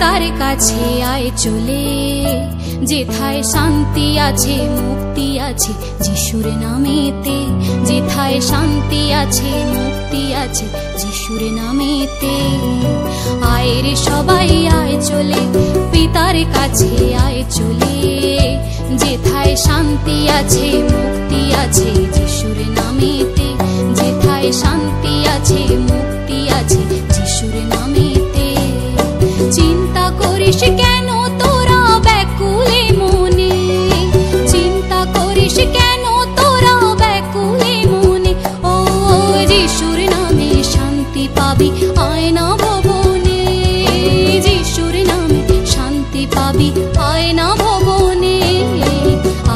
পিতার কাছে আয় চলে, যেথায় শান্তি আছে মুক্তি আছে যিশুর নামেতে, যেথায় শান্তি আছে মুক্তি আছে যিশুর নামেতে। আয় রে সবাই আয় চলে, পিতার কাছে আয় চলে, যেথায় শান্তি আছে মুক্তি আছে যিশুর নামেতে, যেথায় শান্তি আছে মুক্তি আছে যিশুর নামেতে। চিন্তা করিস কেন তোরা ব্যাকুলে মনে, চিন্তা করিস কেন তোরা ব্যাকুলে মনে, ও যিশুর নামে শান্তি পাবি আয় না ভবনে, যিশুর নামে শান্তি পাবি আয় না ভবনে।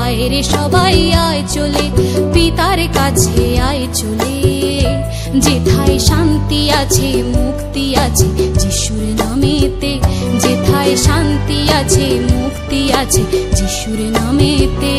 আয় রে সবাই আয় চলে, পিতার কাছে আয় চলে, যেথায় শান্তি আছে মুক্তি আছে যিশুর নামেতে, যেথায় শান্তি আছে মুক্তি আছে যিশুর নামেতে।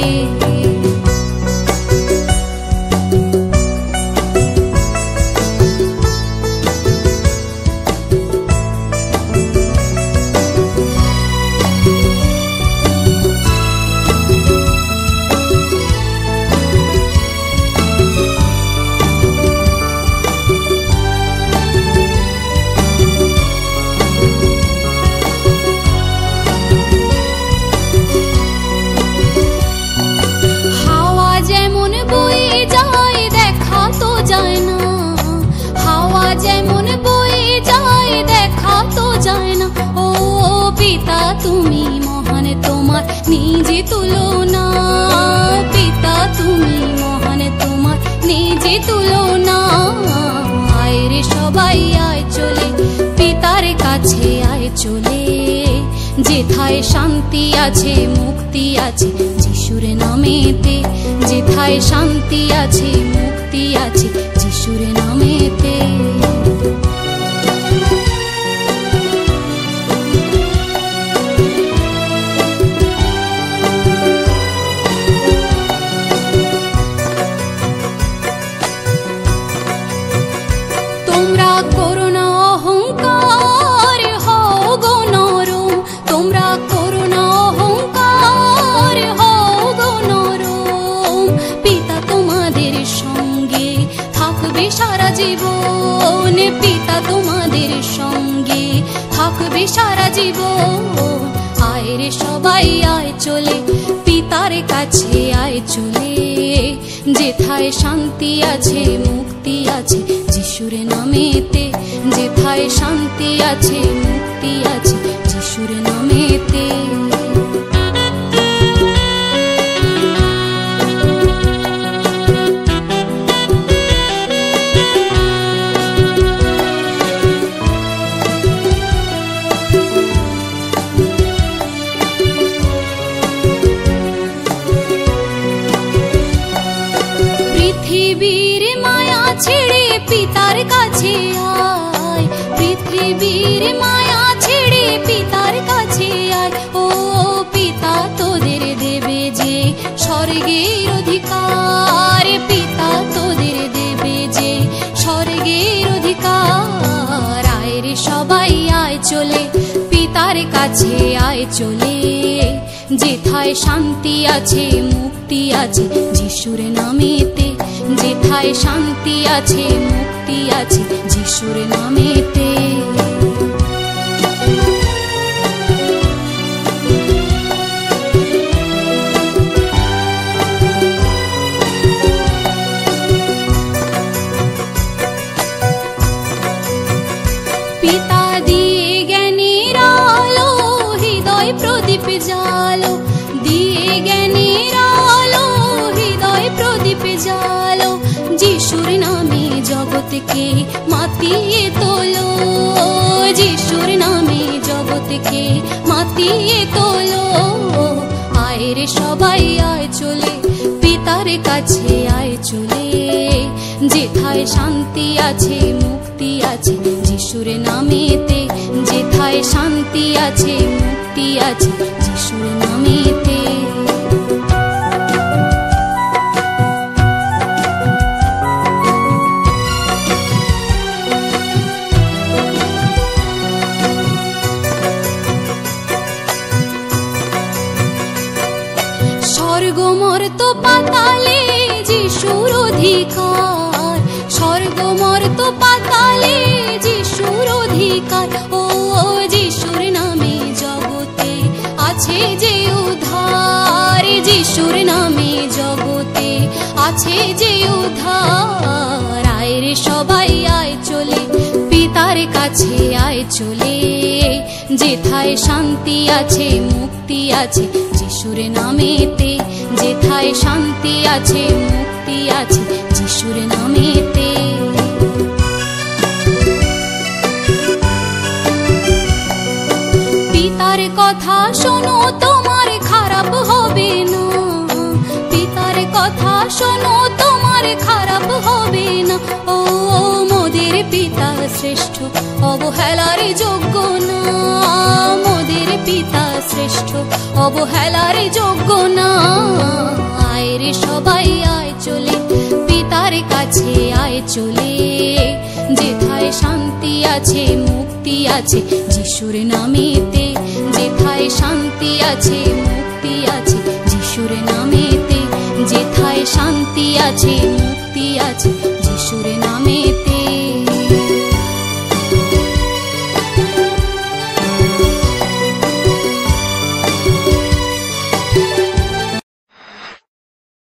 তুমি মহান তোমার নিজে তুলনা, পিতা তুমি মহান তোমার নিজে তুলনা। আয় রে সবাই আয় চলে, পিতার কাছে আয় চলে, যেথায় শান্তি আছে মুক্তি আছে যিশুর নামেতে, যেথায় শান্তি আছে মুক্তি আছে যিশুর নামেতে। তোমরা করুণা অহংকার হও গো নরম, তোমরা করুণা অহংকার হও গো নরম, পিতা তোমাদের সঙ্গে থাকবে সারা জীবন, পিতা তোমাদের সঙ্গে থাকবে সারা জীবন। আয় রে সবাই আয় চলে, পিতার কাছে আয় চলে, যেথায় শান্তি আছে মুক্তি আছে যিশুর নামেতে, যেথায় শান্তি আছে মুক্তি আছে যিশুর নামেতে। পৃথিবীর মায়া ছেড়ে পিতার কাছে আয়, পৃথিবীর মায়া ছেড়ে পিতার কাছে আয়, ও পিতা তোদের দেবে যে স্বর্গের অধিকার, পিতা তোদের দেবে যে স্বর্গের অধিকার। আয় রে সবাই আয় চলে, পিতার কাছে আয় চলে, যেথায় শান্তি আছে মুক্তি আছে যিশুর নামেতে, যেথায় শান্তি আছে মুক্তি আছে যিশুর নামেতে। পিতা দিয়ে জ্ঞানের আলো, হৃদয় প্রদীপ জালো, দিয়ে জ্ঞানের আলো, হৃদয় প্রদীপ জালো, যিশুর নামে জগৎকে মাতিয়ে তোলো, যিশুর নামে জগৎকে মাতিয়ে তোলো। আয় রে সবাই আয় চলে, পিতার কাছে আয় চলে, যেথায় শান্তি আছে মুক্তি আছে যিশুর নামেতে, যেথায় শান্তি আছে মুক্তি আছে যিশুর নামেতে। মর্ত পাতালে যিশুর অধিকার, স্বর্গ মর্ত পাতালে যিশুর অধিকার। ও যিশুর নামে জগতে আছে যে উদ্ধার, যিশুর নামে জগতে আছে যে উদ্ধার। আয় রে সবাই আয় চলে পিতার কাছে, আয় চলে, যেথায় শান্তি আছে মুক্তি আছে যিশুর নামেতে, যেথায় শান্তি আছে মুক্তি আছে যিশুর নামেতে। পিতার কথা শোনো তোমার খারাপ হবে না, পিতার কথা শোনো তোমার খারাপ হবে না। ও মোদের পিতা শ্রেষ্ঠ, অবহেলার যোগ্য না, মোদের পিতা শ্রেষ্ঠ, অবহেলার যোগ্য না। আয় রে সবাই আয় চলে পিতার কাছে, আয় চলে, যেথায় শান্তি আছে মুক্তি আছে যিশুর নামেতে, যেথায় শান্তি আছে মুক্তি আছে যিশুর নামেতে, যেথায় শান্তি আছে মুক্তি আছে